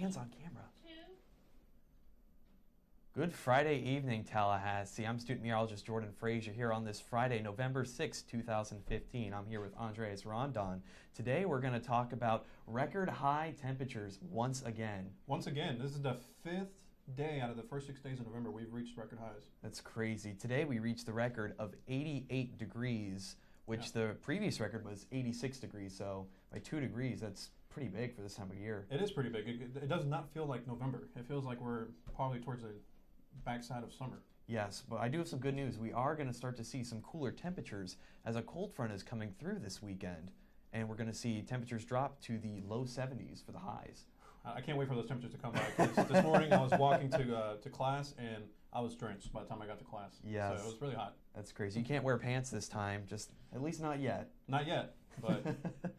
hands on camera. Good Friday evening, Tallahassee. I'm student meteorologist Jordan Frazier here on this Friday, November 6, 2015. I'm here with Rondon. Today we're going to talk about record high temperatures once again. Once again, this is the 5th day out of the first 6 days of November we've reached record highs. That's crazy. Today we reached the record of 88 degrees, which the previous record was 86 degrees. So by 2 degrees, that's pretty big for this time of year. It is pretty big. It does not feel like November. It feels like we're probably towards the backside of summer. Yes, but I do have some good news. We are going to start to see some cooler temperatures as a cold front is coming through this weekend, and we're going to see temperatures drop to the low 70s for the highs. I can't wait for those temperatures to come back. This morning I was walking to class and I was drenched by the time I got to class. Yes. So it was really hot. That's crazy. You can't wear pants this time, just at least not yet. Not yet, but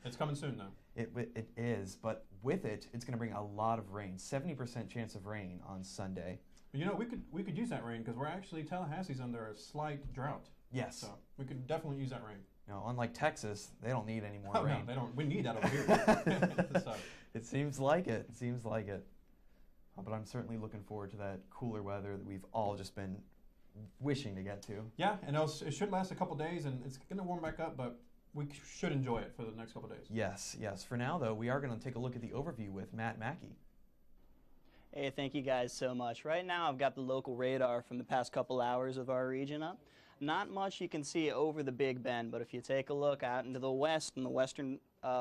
it's coming soon though. It is, but with it, it's going to bring a lot of rain. 70% chance of rain on Sunday. But you know, we could use that rain because we're actually, Tallahassee's under a slight drought. Yes. So we could definitely use that rain. No, unlike Texas, they don't need any more rain. No, they don't. We need that over here. So. It seems like it. It seems like it. But I'm certainly looking forward to that cooler weather that we've all just been wishing to get to. Yeah, and it should last a couple days, and it's going to warm back up, but we should enjoy it for the next couple days. Yes, yes. For now, though, we are going to take a look at the overview with Mackie. Hey, thank you guys so much. Right now I've got the local radar from the past couple hours of our region up. Not much you can see over the Big Bend, but if you take a look out into the west and the western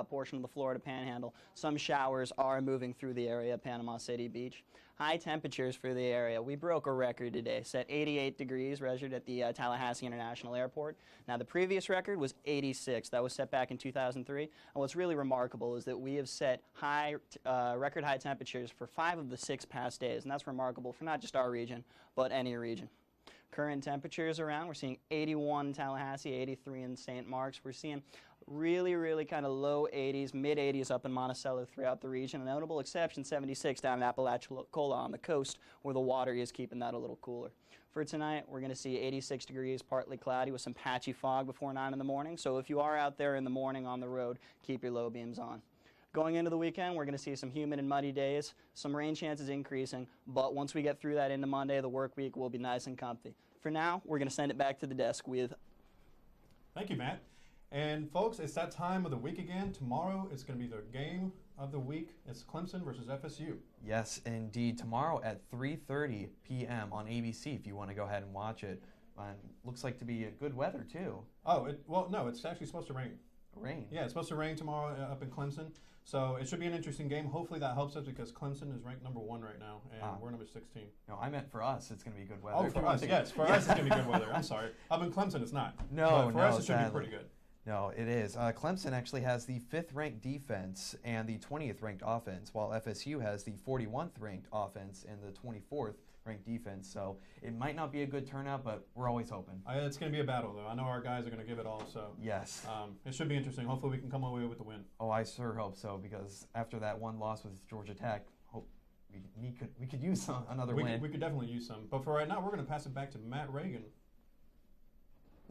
portion of the Florida Panhandle, some showers are moving through the area of Panama City Beach. High temperatures for the area. We broke a record today, set 88 degrees, measured at the Tallahassee International Airport. Now the previous record was 86. That was set back in 2003. And what's really remarkable is that we have set record high temperatures for 5 of the 6 past days, and that's remarkable for not just our region, but any region. Current temperatures around, we're seeing 81 in Tallahassee, 83 in St. Mark's. We're seeing really kind of low 80s, mid 80s up in Monticello throughout the region. A notable exception, 76 down in Apalachicola on the coast where the water is keeping that a little cooler. For tonight, we're going to see 86 degrees, partly cloudy with some patchy fog before 9 in the morning. So if you are out there in the morning on the road, keep your low beams on. Going into the weekend, we're going to see some humid and muddy days, some rain chances increasing, but once we get through that into Monday, the work week will be nice and comfy. For now, we're going to send it back to the desk with... Thank you, Matt. And folks, it's that time of the week again. Tomorrow, it's going to be the game of the week. It's Clemson versus FSU. Yes, indeed. Tomorrow at 3:30 p.m. on ABC if you want to go ahead and watch it. Looks like to be good weather, too. Oh, well, no, it's actually supposed to rain. Rain? Yeah, it's supposed to rain tomorrow up in Clemson. So it should be an interesting game. Hopefully that helps us because Clemson is ranked number 1 right now, and we're number 16. No, I meant for us it's going to be good weather. Oh, for us, yes. For us it's going to be good weather. I'm sorry. Up in Clemson it's not. No, but for us it should be pretty good. No, it is. Clemson actually has the 5th ranked defense and the 20th ranked offense, while FSU has the 41th ranked offense and the 24th ranked defense. So it might not be a good turnout, but we're always hoping. It's going to be a battle, though. I know our guys are going to give it all. So yes, it should be interesting. Hopefully we can come away with the win. Oh, I sure hope so, because after that one loss with Georgia Tech, we could use another win. We could definitely use some. But for right now, we're going to pass it back to Matt Reagan.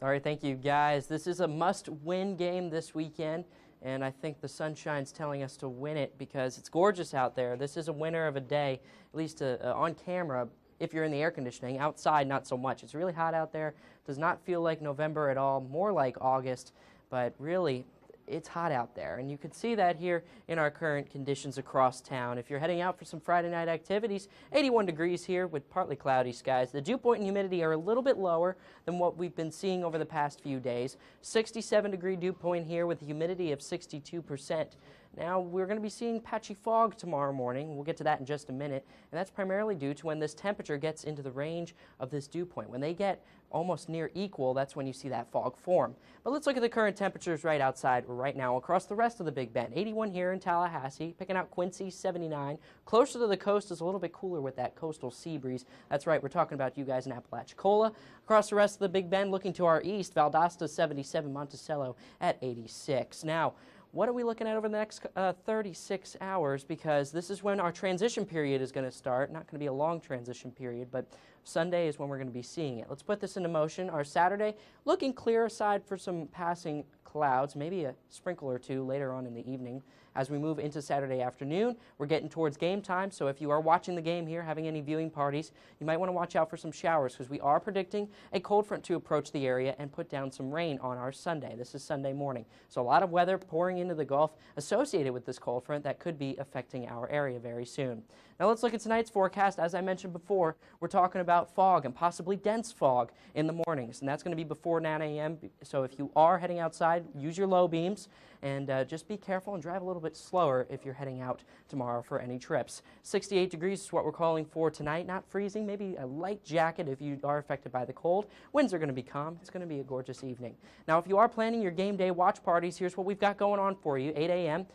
All right, thank you, guys. This is a must-win game this weekend, and I think the sunshine's telling us to win it because it's gorgeous out there. This is a winner of a day, at least on camera, if you're in the air conditioning. Outside, not so much. It's really hot out there. Does not feel like November at all, more like August, but really, it's hot out there, and you can see that here in our current conditions across town. If you're heading out for some Friday night activities, 81 degrees here with partly cloudy skies. The dew point and humidity are a little bit lower than what we've been seeing over the past few days. 67-degree dew point here with a humidity of 62%. Now, we're going to be seeing patchy fog tomorrow morning. We'll get to that in just a minute, and that's primarily due to when this temperature gets into the range of this dew point. When they get almost near equal, that's when you see that fog form. But let's look at the current temperatures right outside right now across the rest of the Big Bend. 81 here in Tallahassee, picking out Quincy, 79. Closer to the coast is a little bit cooler with that coastal sea breeze. That's right, we're talking about you guys in Apalachicola. Across the rest of the Big Bend, looking to our east, Valdosta, 77, Monticello at 86. Now, what are we looking at over the next 36 hours? Because this is when our transition period is going to start. Not going to be a long transition period, but Sunday is when we're going to be seeing it. Let's put this into motion. Our Saturday, looking clear aside for some passing clouds, maybe a sprinkle or two later on in the evening. As we move into Saturday afternoon, we're getting towards game time, so if you are watching the game here, having any viewing parties, you might want to watch out for some showers because we are predicting a cold front to approach the area and put down some rain on our Sunday. This is Sunday morning. So a lot of weather pouring into the Gulf associated with this cold front that could be affecting our area very soon. Now let's look at tonight's forecast. As I mentioned before, we're talking about fog and possibly dense fog in the mornings, and that's going to be before 9 a.m. So if you are heading outside, use your low beams and just be careful and drive a little bit slower if you're heading out tomorrow for any trips. 68 degrees is what we're calling for tonight. Not freezing, maybe a light jacket if you are affected by the cold. Winds are going to be calm. It's going to be a gorgeous evening. Now if you are planning your game day watch parties, here's what we've got going on for you. 8 a.m.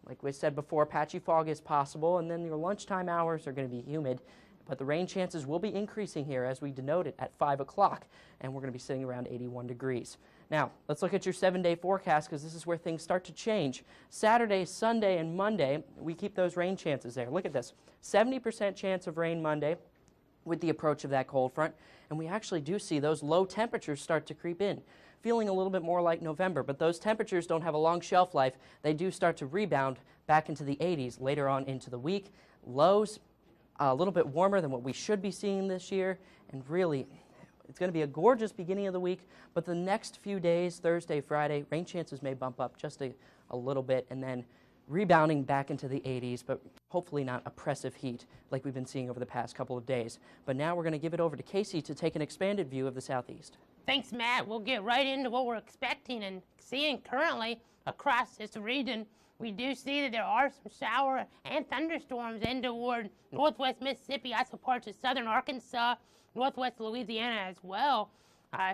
Like we said before, patchy fog is possible, and then your lunchtime hours are going to be humid. But the rain chances will be increasing here as we denote it at 5 o'clock, and we're going to be sitting around 81 degrees. Now, let's look at your 7-day forecast because this is where things start to change. Saturday, Sunday, and Monday, we keep those rain chances there. Look at this, 70% chance of rain Monday with the approach of that cold front, and we actually do see those low temperatures start to creep in. Feeling a little bit more like November, but those temperatures don't have a long shelf life. They do start to rebound back into the 80s later on into the week. Lows a little bit warmer than what we should be seeing this year, and really it's going to be a gorgeous beginning of the week, but the next few days, Thursday, Friday, rain chances may bump up just a little bit and then rebounding back into the 80s, but hopefully not oppressive heat like we've been seeing over the past couple of days. But now we're going to give it over to Casey to take an expanded view of the southeast. Thanks, Matt. We'll get right into what we're expecting and seeing currently across this region. We do see that there are some shower and thunderstorms in toward northwest Mississippi, also parts of southern Arkansas, northwest Louisiana as well.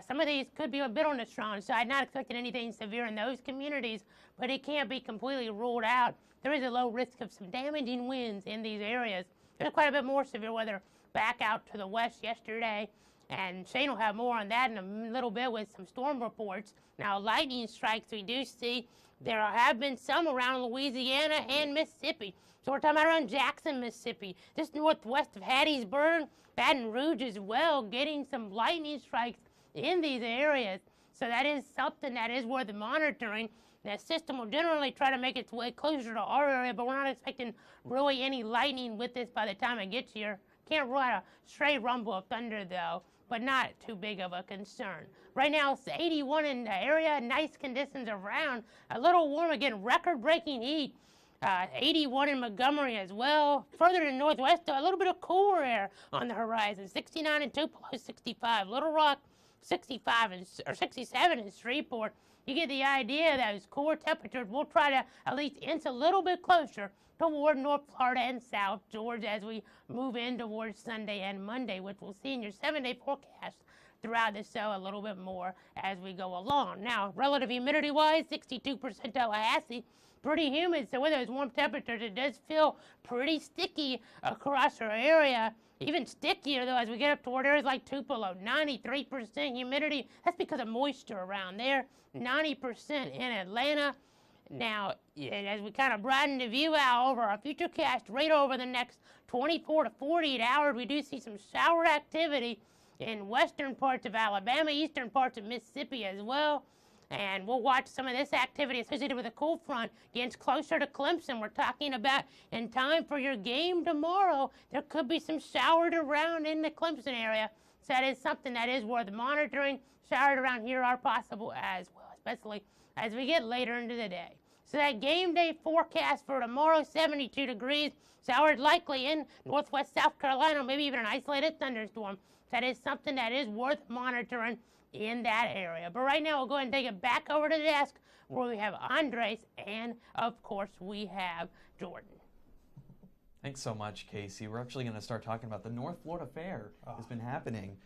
Some of these could be a bit on the strong side, not expecting anything severe in those communities, but it can't be completely ruled out. There is a low risk of some damaging winds in these areas. There's quite a bit more severe weather back out to the west yesterday, and Shane will have more on that in a little bit with some storm reports. Now, lightning strikes we do see. There have been some around Louisiana and Mississippi. So we're talking about around Jackson, Mississippi, just northwest of Hattiesburg, Baton Rouge as well, getting some lightning strikes in these areas. So that is something that is worth monitoring. The system will generally try to make its way closer to our area, but we're not expecting really any lightning with this by the time it gets here. Can't rule out a stray rumble of thunder, though, but not too big of a concern. Right now, it's 81 in the area, nice conditions around, a little warm again, record-breaking heat. 81 in Montgomery as well. Further to the northwest, though, a little bit of cooler air on the horizon. 69 in Tupelo, 65. Little Rock, 65 or 67 in Shreveport. You get the idea that those cooler temperatures will try to at least inch a little bit closer toward North Florida and South Georgia as we move in towards Sunday and Monday, which we'll see in your 7-day forecast throughout the show a little bit more as we go along. Now, relative humidity-wise, 62% Tallahassee, pretty humid, so with those warm temperatures, it does feel pretty sticky across our area. Even stickier, though, as we get up toward areas like Tupelo, 93% humidity. That's because of moisture around there. 90% in Atlanta. Now, as we kind of broaden the view out over our futurecast radar over the next 24 to 48 hours, we do see some shower activity in western parts of Alabama, eastern parts of Mississippi as well. And we'll watch some of this activity associated with a cool front gets closer to Clemson. We're talking about in time for your game tomorrow, there could be some showered around in the Clemson area. So that is something that is worth monitoring. Showered around here are possible as well, especially as we get later into the day. So that game day forecast for tomorrow, 72 degrees. Showered likely in northwest South Carolina, maybe even an isolated thunderstorm. That is something that is worth monitoring in that area. But right now, we'll go ahead and take it back over to the desk where we have Andres and, of course, we have Jordan. Thanks so much, Casey. We're actually going to start talking about the North Florida Fair. It's been happening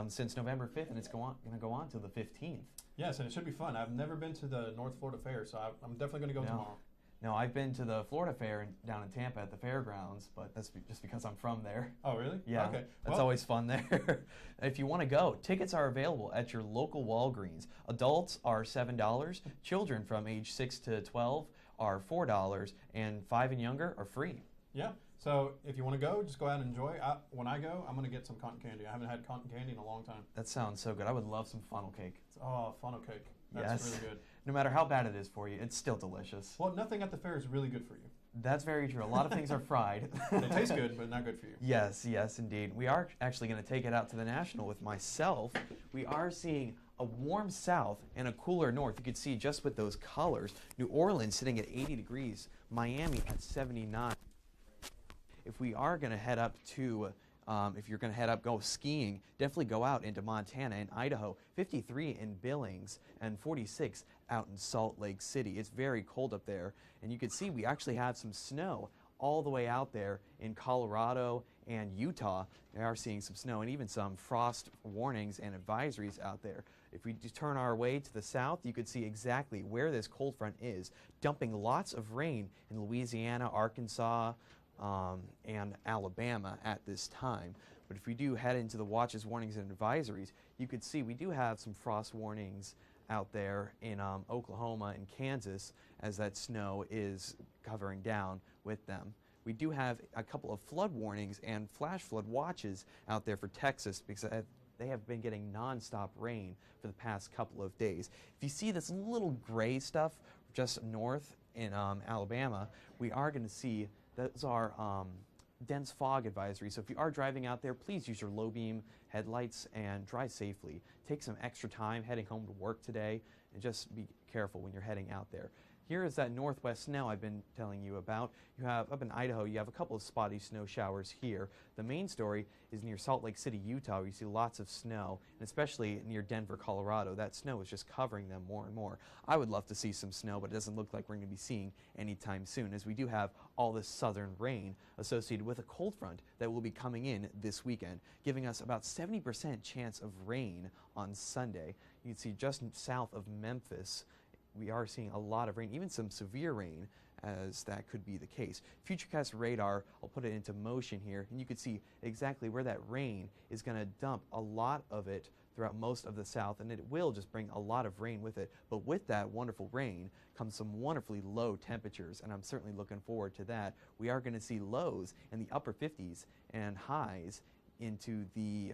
since November 5th, and it's going to go on till the 15th. Yes, and it should be fun. I've never been to the North Florida Fair, so I'm definitely going to go tomorrow. No, I've been to the Florida Fair down in Tampa at the fairgrounds, but that's just because I'm from there. Oh, really? Yeah, okay. That's always fun there. If you want to go, tickets are available at your local Walgreens. Adults are $7. Children from age 6 to 12 are $4, and 5 and younger are free. Yeah. So if you want to go, just go out and enjoy. When I go, I'm going to get some cotton candy. I haven't had cotton candy in a long time. That sounds so good. I would love some funnel cake. Oh, funnel cake. That's Yes. really good. No matter how bad it is for you, it's still delicious. Well, nothing at the fair is really good for you. That's very true. A lot of things are fried. They taste good, but not good for you. Yes, yes, indeed. We are actually going to take it out to the National with myself. We are seeing a warm south and a cooler north. You can see just with those colors. New Orleans sitting at 80 degrees. Miami at 79. If we are going to head up to, if you're going to head up, go skiing, definitely go out into Montana and Idaho. 53 in Billings and 46 out in Salt Lake City. It's very cold up there. And you can see we actually have some snow all the way out there in Colorado and Utah. They are seeing some snow and even some frost warnings and advisories out there. If we turn our way to the south, you could see exactly where this cold front is, dumping lots of rain in Louisiana, Arkansas, and Alabama at this time. But if we do head into the watches, warnings, and advisories, you could see we do have some frost warnings out there in Oklahoma and Kansas as that snow is covering down with them. We do have a couple of flood warnings and flash flood watches out there for Texas because they have been getting nonstop rain for the past couple of days. If you see this little gray stuff just north in Alabama, we are going to see those are dense fog advisory. So if you are driving out there, please use your low beam headlights and drive safely. Take some extra time heading home to work today and just be careful when you're heading out there. Here is that northwest snow I've been telling you about. You have up in Idaho, you have a couple of spotty snow showers here. The main story is near Salt Lake City, Utah, where you see lots of snow, and especially near Denver, Colorado. That snow is just covering them more and more. I would love to see some snow, but it doesn't look like we're going to be seeing anytime soon, as we do have all this southern rain associated with a cold front that will be coming in this weekend, giving us about 70% chance of rain on Sunday. You can see just south of Memphis, we are seeing a lot of rain, even some severe rain, as that could be the case. Futurecast radar, I'll put it into motion here, and you can see exactly where that rain is going to dump a lot of it throughout most of the south, and it will just bring a lot of rain with it. But with that wonderful rain comes some wonderfully low temperatures, and I'm certainly looking forward to that. We are going to see lows in the upper 50s and highs into the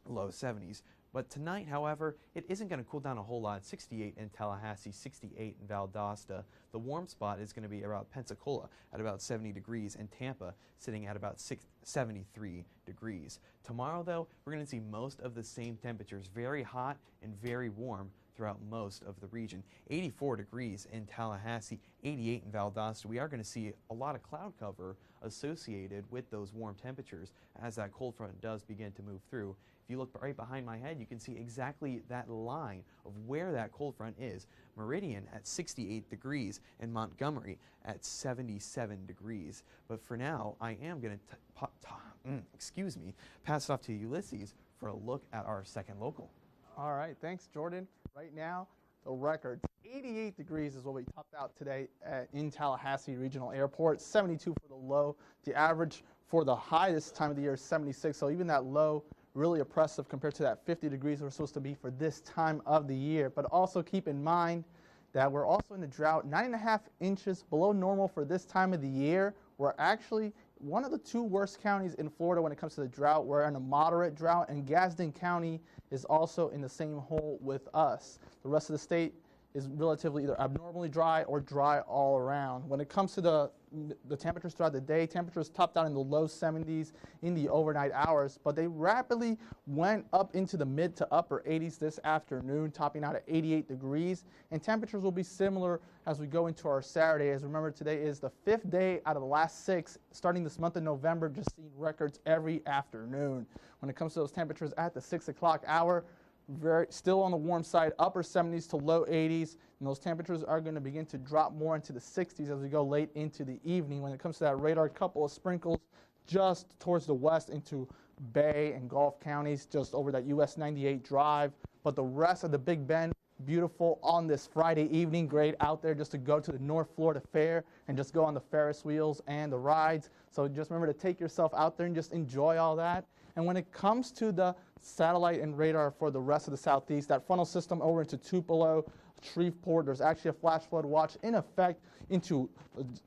low 70s. But tonight, however, it isn't going to cool down a whole lot. 68 in Tallahassee, 68 in Valdosta. The warm spot is going to be around Pensacola at about 70 degrees, and Tampa sitting at about 73 degrees. Tomorrow, though, we're going to see most of the same temperatures, very hot and very warm throughout most of the region. 84 degrees in Tallahassee, 88 in Valdosta. We are going to see a lot of cloud cover associated with those warm temperatures as that cold front does begin to move through. If you look right behind my head, you can see exactly that line of where that cold front is. Meridian at 68 degrees and Montgomery at 77 degrees. But for now, I am going to, pass it off to Ulises for a look at our second local. All right, thanks, Jordan. Right now, the record, 88 degrees is what we topped out today in Tallahassee Regional Airport, 72 for the low. The average for the high this time of the year is 76, so even that low, really oppressive compared to that 50 degrees we're supposed to be for this time of the year. But also keep in mind that we're also in the drought, 9.5 inches below normal for this time of the year. We're actually one of the two worst counties in Florida when it comes to the drought. We're in a moderate drought, and Gadsden County is also in the same hole with us. The rest of the state is relatively either abnormally dry or dry all around. When it comes to the temperatures throughout the day, temperatures topped out in the low 70s in the overnight hours, but they rapidly went up into the mid to upper 80s this afternoon, topping out at 88 degrees. And temperatures will be similar as we go into our Saturday. As remember, today is the 5th day out of the last 6, starting this month of November, just seeing records every afternoon. When it comes to those temperatures at the 6 o'clock hour, still on the warm side, upper 70s to low 80s, and those temperatures are going to begin to drop more into the 60s as we go late into the evening. When it comes to that radar, a couple of sprinkles just towards the west into Bay and Gulf counties, just over that US 98 drive. But the rest of the Big Bend, beautiful on this Friday evening. Great out there just to go to the North Florida Fair and just go on the Ferris wheels and the rides. So just remember to take yourself out there and just enjoy all that. And when it comes to the satellite and radar for the rest of the southeast, that frontal system over into Tupelo, Shreveport. There's actually a flash flood watch in effect into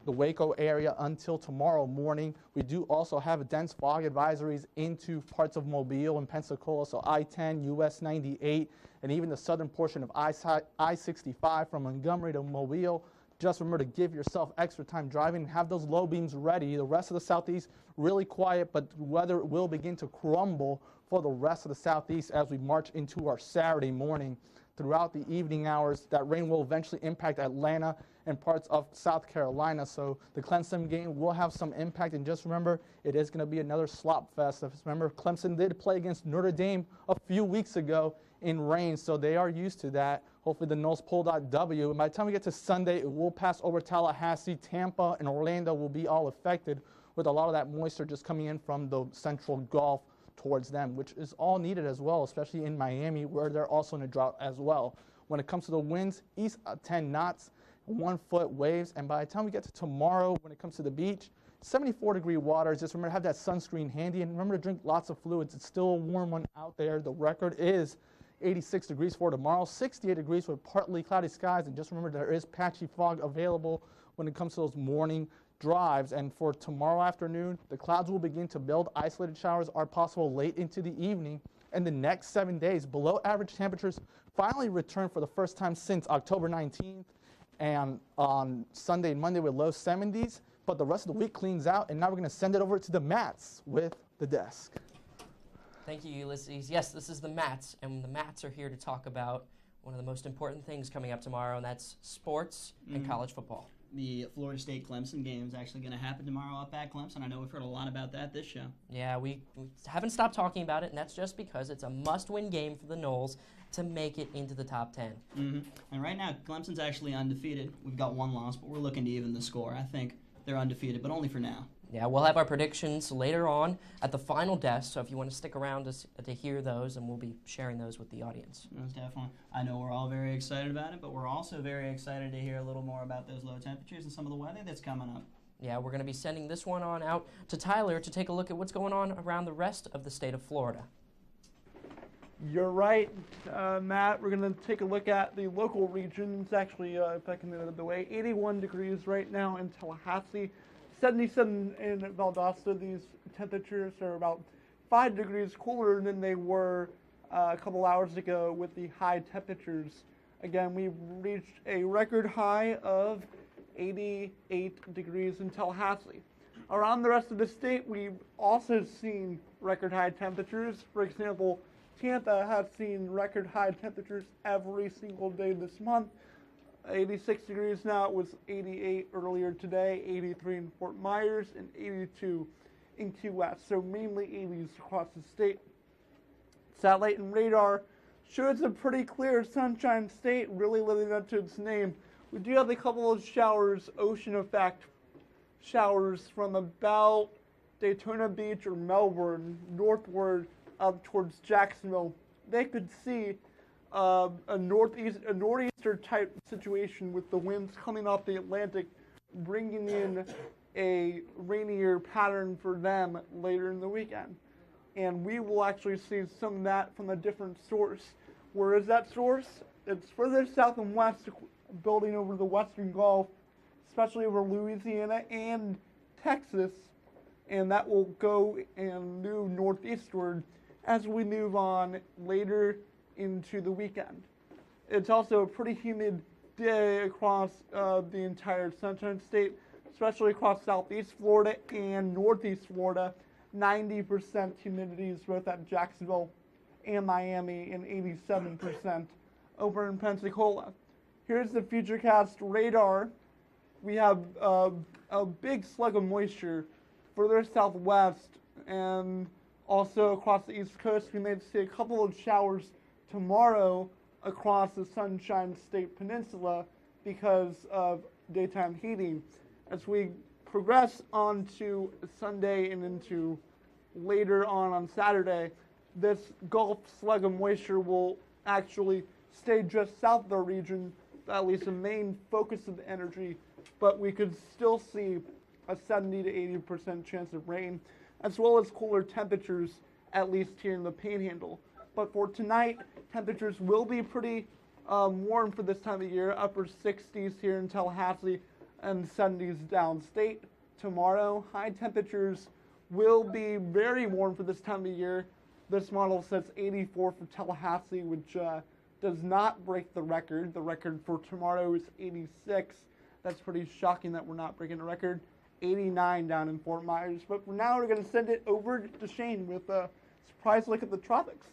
the Waco area until tomorrow morning. We do also have dense fog advisories into parts of Mobile and Pensacola, so I-10, US 98, and even the southern portion of I-65 from Montgomery to Mobile. Just remember to give yourself extra time driving and have those low beams ready. The rest of the southeast really quiet, but weather will begin to crumble for the rest of the southeast as we march into our Saturday morning. Throughout the evening hours, that rain will eventually impact Atlanta and parts of South Carolina. So the Clemson game will have some impact. And just remember, it is going to be another slop fest. Remember, Clemson did play against Notre Dame a few weeks ago in rain, so they are used to that. Hopefully the Noles pull that W. And by the time we get to Sunday, it will pass over Tallahassee. Tampa and Orlando will be all affected with a lot of that moisture just coming in from the central Gulf towards them, which is all needed as well, especially in Miami, where they're also in a drought as well. When it comes to the winds, east 10 knots, 1 foot waves, and by the time we get to tomorrow, when it comes to the beach, 74-degree waters. Just remember to have that sunscreen handy, and remember to drink lots of fluids. It's still a warm one out there. The record is 86 degrees for tomorrow, 68 degrees with partly cloudy skies, and just remember there is patchy fog available when it comes to those morning drives. And for tomorrow afternoon, the clouds will begin to build. Isolated showers are possible late into the evening. And the next 7 days, below average temperatures finally return for the first time since October 19th. And on Sunday and Monday with low 70s. But the rest of the week cleans out. And now we're going to send it over to the Mats with the desk. Thank you, Ulises. Yes, this is the Mats, and the Mats are here to talk about one of the most important things coming up tomorrow, and that's sports and college football. The Florida State-Clemson game is actually going to happen tomorrow up at Clemson. I know we've heard a lot about that this show. Yeah, we haven't stopped talking about it, and that's just because it's a must-win game for the Noles to make it into the top 10. And right now, Clemson's actually undefeated. We've got 1 loss, but we're looking to even the score. I think they're undefeated, but only for now. Yeah, we'll have our predictions later on at the final desk, so if you want to stick around to hear those, and we'll be sharing those with the audience. Most definitely. I know we're all very excited about it, but we're also very excited to hear a little more about those low temperatures and some of the weather that's coming up. Yeah, we're going to be sending this one on out to Tyler to take a look at what's going on around the rest of the state of Florida. You're right, Matt. We're going to take a look at the local regions. Actually, if I can get out of the way, 81 degrees right now in Tallahassee. 77 in Valdosta. These temperatures are about 5 degrees cooler than they were a couple hours ago with the high temperatures. Again, we've reached a record high of 88 degrees in Tallahassee. Around the rest of the state, we've also seen record high temperatures. For example, Tampa has seen record high temperatures every single day this month. 86 degrees now. It was 88 earlier today, 83 in Fort Myers, and 82 in Key West. So mainly 80s across the state. Satellite and radar shows a pretty clear sunshine state, really living up to its name. We do have a couple of showers, ocean effect showers from about Daytona Beach or Melbourne northward up towards Jacksonville. They could see a northeaster type situation with the winds coming off the Atlantic, bringing in a rainier pattern for them later in the weekend. And we will actually see some of that from a different source. Where is that source? It's further south and west, building over the western Gulf, especially over Louisiana and Texas, and that will go and move northeastward as we move on later into the weekend. It's also a pretty humid day across the entire Sunshine State, especially across southeast Florida and northeast Florida. 90% humidity is both at Jacksonville and Miami, and 87% over in Pensacola. Here's the Futurecast radar. We have a big slug of moisture further southwest and also across the East Coast. We may see a couple of showers tomorrow across the Sunshine State Peninsula because of daytime heating. As we progress on to Sunday and into later on Saturday, this Gulf slug of moisture will actually stay just south of the region, at least the main focus of the energy, but we could still see a 70 to 80% chance of rain, as well as cooler temperatures, at least here in the Panhandle. But for tonight, temperatures will be pretty warm for this time of year, upper 60s here in Tallahassee and 70s downstate. Tomorrow, high temperatures will be very warm for this time of year. This model says 84 for Tallahassee, which does not break the record. The record for tomorrow is 86. That's pretty shocking that we're not breaking the record. 89 down in Fort Myers. But for now, we're going to send it over to Shane with a surprise look at the tropics.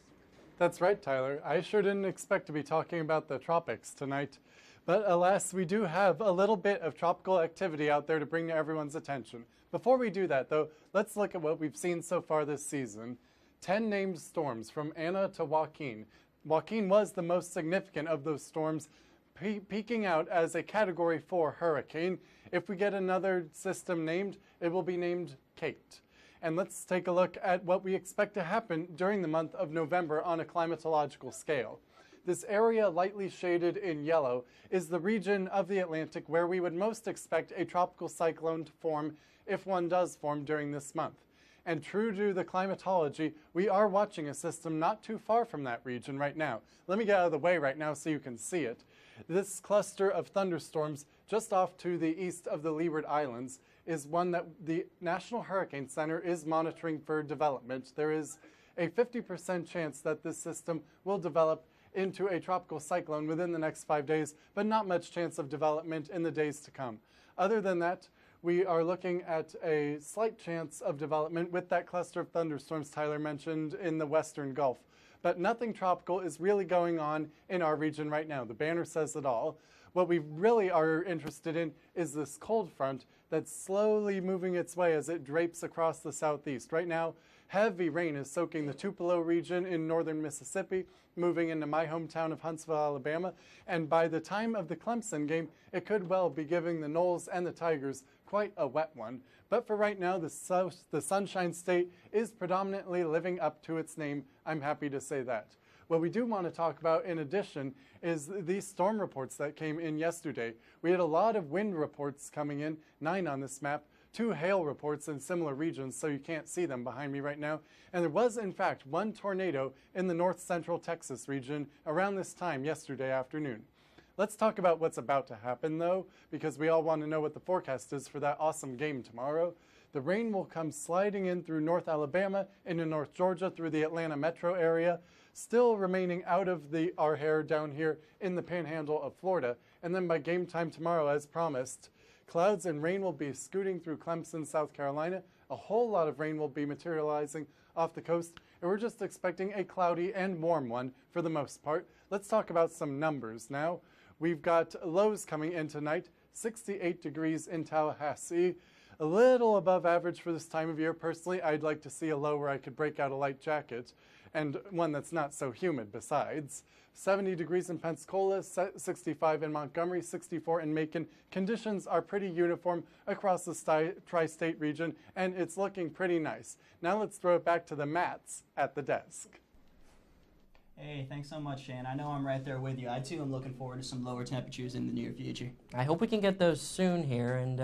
That's right, Tyler. I sure didn't expect to be talking about the tropics tonight. But alas, we do have a little bit of tropical activity out there to bring to everyone's attention. Before we do that, though, let's look at what we've seen so far this season. 10 named storms from Ana to Joaquin. Joaquin was the most significant of those storms, peaking out as a Category 4 hurricane. If we get another system named, it will be named Kate. And let's take a look at what we expect to happen during the month of November on a climatological scale. This area lightly shaded in yellow is the region of the Atlantic where we would most expect a tropical cyclone to form if one does form during this month. And true to the climatology, we are watching a system not too far from that region right now. Let me get out of the way right now so you can see it. This cluster of thunderstorms just off to the east of the Leeward Islands is one that the National Hurricane Center is monitoring for development. There is a 50% chance that this system will develop into a tropical cyclone within the next 5 days, but not much chance of development in the days to come. Other than that, we are looking at a slight chance of development with that cluster of thunderstorms Tyler mentioned in the western Gulf. But nothing tropical is really going on in our region right now. The banner says it all. What we really are interested in is this cold front that's slowly moving its way as it drapes across the southeast. Right now, heavy rain is soaking the Tupelo region in northern Mississippi, moving into my hometown of Huntsville, Alabama. And by the time of the Clemson game, it could well be giving the Noles and the Tigers quite a wet one. But for right now, the Sunshine State is predominantly living up to its name. I'm happy to say that. What we do want to talk about in addition is these storm reports that came in yesterday. We had a lot of wind reports coming in, 9 on this map, 2 hail reports in similar regions, so you can't see them behind me right now. And there was, in fact, 1 tornado in the north central Texas region around this time yesterday afternoon. Let's talk about what's about to happen, though, because we all want to know what the forecast is for that awesome game tomorrow. The rain will come sliding in through North Alabama into North Georgia through the Atlanta metro area, still remaining out of our hair down here in the panhandle of Florida. And then by game time tomorrow, as promised, clouds and rain will be scooting through Clemson, South Carolina. A whole lot of rain will be materializing off the coast, and we're just expecting a cloudy and warm one for the most part. Let's talk about some numbers now. We've got lows coming in tonight, 68 degrees in Tallahassee, a little above average for this time of year. Personally, I'd like to see a low where I could break out a light jacket, and one that's not so humid besides. 70 degrees in Pensacola, 65 in Montgomery, 64 in Macon. Conditions are pretty uniform across the tri-state region, and it's looking pretty nice. Now let's throw it back to the Matts at the desk. Hey, thanks so much, Shane. I know I'm right there with you. I, too, am looking forward to some lower temperatures in the near future. I hope we can get those soon here, and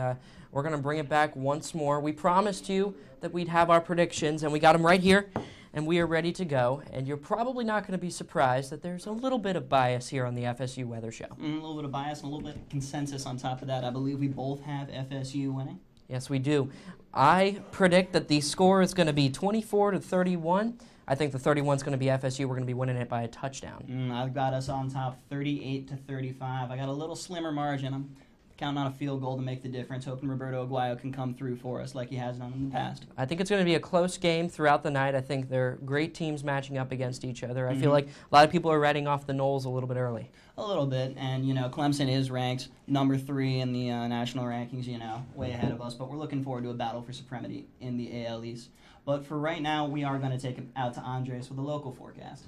we're going to bring it back once more. We promised you that we'd have our predictions, and we got them right here, and we are ready to go. And you're probably not going to be surprised that there's a little bit of bias here on the FSU Weather Show. A little bit of bias and a little bit of consensus on top of that. I believe we both have FSU winning. Yes, we do. I predict that the score is going to be 24-31. I think the 31 is going to be FSU. We're going to be winning it by a touchdown. I've got us on top 38-35. I got a little slimmer margin. I'm counting on a field goal to make the difference, hoping Roberto Aguayo can come through for us like he has done in the past. I think it's going to be a close game throughout the night. I think they're great teams matching up against each other. I feel like a lot of people are writing off the Noles a little bit early. A little bit, and Clemson is ranked number 3 in the national rankings, way ahead of us, but we're looking forward to a battle for supremacy in the AL East. But for right now, we are going to take it out to Andres with a local forecast.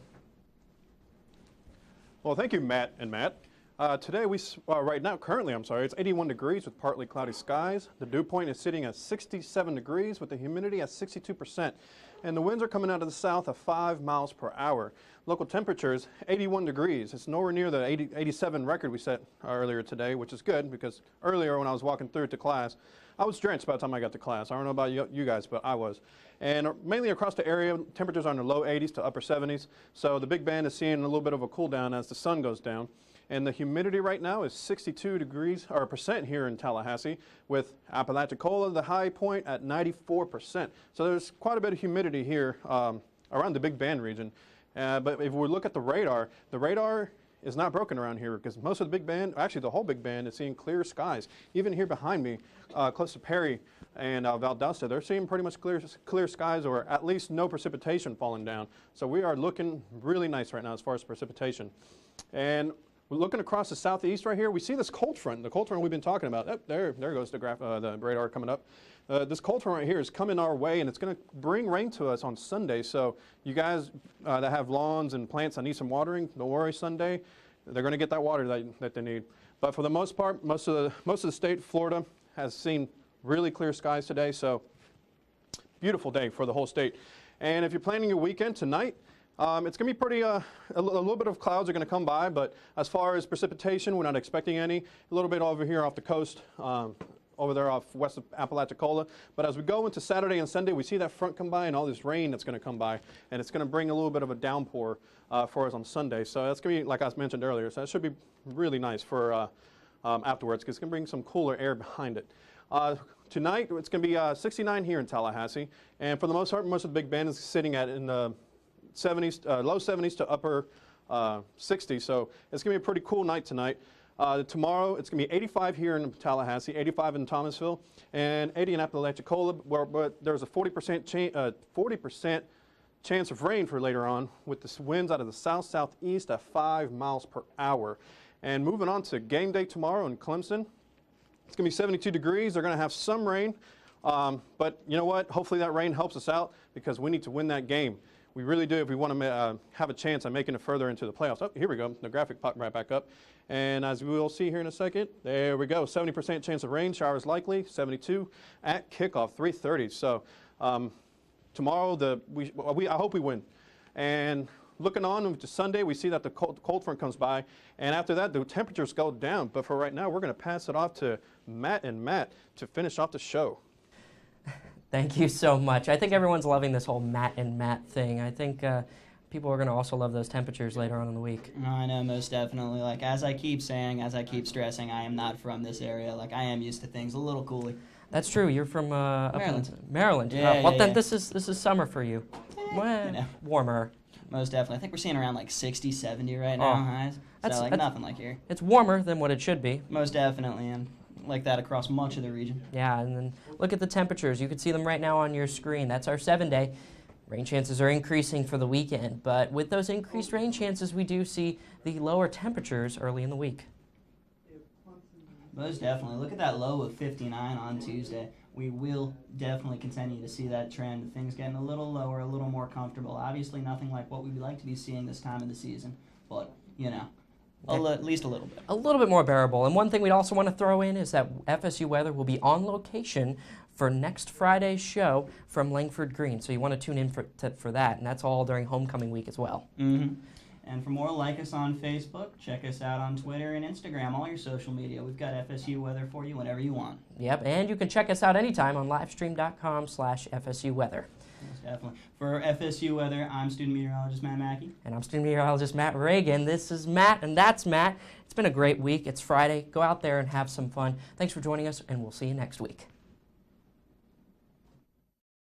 Well, thank you, Matt and Matt. Today, currently, it's 81 degrees with partly cloudy skies. The dew point is sitting at 67 degrees with the humidity at 62%. And the winds are coming out of the south at 5 miles per hour. Local temperatures, 81 degrees. It's nowhere near the 87 record we set earlier today, which is good because earlier when I was walking through to class, I was drenched by the time I got to class. I don't know about you guys, but I was. And mainly across the area, temperatures are in the low 80s to upper 70s. So the Big Bend is seeing a little bit of a cool down as the sun goes down. And the humidity right now is 62 degrees or percent here in Tallahassee, with Apalachicola, the high point, at 94%. So there's quite a bit of humidity here around the Big Bend region. But if we look at the radar is not broken around here because most of the Big Bend, actually the whole Big Bend, is seeing clear skies. Even here behind me, close to Perry and Valdosta, they're seeing pretty much clear skies, or at least no precipitation falling down. So we are looking really nice right now as far as precipitation. And we're looking across the southeast right here. We see this cold front, the cold front we've been talking about. Oh, there goes the radar coming up. This cold front right here is coming our way, and it's going to bring rain to us on Sunday. So you guys that have lawns and plants that need some watering, don't worry, Sunday, they're going to get that water that they need. But for the most part, most of the state of Florida has seen really clear skies today. So beautiful day for the whole state. And if you're planning your weekend tonight, it's going to be pretty, a little bit of clouds are going to come by, but as far as precipitation, we're not expecting any. A little bit over here off the coast, over there off west of Apalachicola. But as we go into Saturday and Sunday, we see that front come by and all this rain that's going to come by, and it's going to bring a little bit of a downpour for us on Sunday. So that's going to be, like I mentioned earlier, so that should be really nice for afterwards, because it's going to bring some cooler air behind it. Tonight, it's going to be 69 here in Tallahassee, and for the most part, most of the Big Bend is sitting at in the 70s, low 70s to upper 60s, so it's going to be a pretty cool night tonight. Tomorrow, it's going to be 85 here in Tallahassee, 85 in Thomasville, and 80 in Apalachicola, but there's a 40% chance of rain for later on, with the winds out of the south-southeast at 5 miles per hour. And moving on to game day tomorrow in Clemson, it's going to be 72 degrees. They're going to have some rain, but you know what? Hopefully that rain helps us out, because we need to win that game. We really do if we want to have a chance at making it further into the playoffs. Oh, here we go. The graphic popped right back up. And as we will see here in a second, there we go. 70% chance of rain, showers likely, 72 at kickoff, 3:30. So tomorrow, I hope we win. And looking on to Sunday, we see that the cold front comes by. And after that, the temperatures go down. But for right now, we're going to pass it off to Matt to finish off the show. Thank you so much. I think everyone's loving this whole Matt thing. I think people are going to also love those temperatures later on in the week. I know, most definitely. Like, as I keep saying, as I keep stressing, I am not from this area. Like, I am used to things a little cooler. That's true. You're from Maryland. Yeah, well, then yeah. This is summer for you. Well, You know. warmer. Most definitely. I think we're seeing around like 60, 70 right now, highs. So, like, nothing like here. It's warmer than what it should be. Most definitely, and like that across much of the region. Yeah, and then look at the temperatures. You can see them right now on your screen. That's our 7-day. Rain chances are increasing for the weekend, but with those increased rain chances, we do see the lower temperatures early in the week. Most definitely. Look at that low of 59 on Tuesday. We will definitely continue to see that trend. Things getting a little lower, a little more comfortable. Obviously, nothing like what we would like to be seeing this time of the season, but, you know, at least a little bit. A little bit more bearable. And one thing we'd also want to throw in is that FSU Weather will be on location for next Friday's show from Langford Green. So you want to tune in for that, and that's all during homecoming week as well. Mm-hmm. And for more, like us on Facebook, check us out on Twitter and Instagram, all your social media. We've got FSU Weather for you whenever you want. Yep, and you can check us out anytime on livestream.com/FSU Weather. Most definitely. For FSU Weather, I'm student meteorologist Matt Mackie. And I'm student meteorologist Matt Reagan. This is Matt, and that's Matt. It's been a great week. It's Friday. Go out there and have some fun. Thanks for joining us, and we'll see you next week.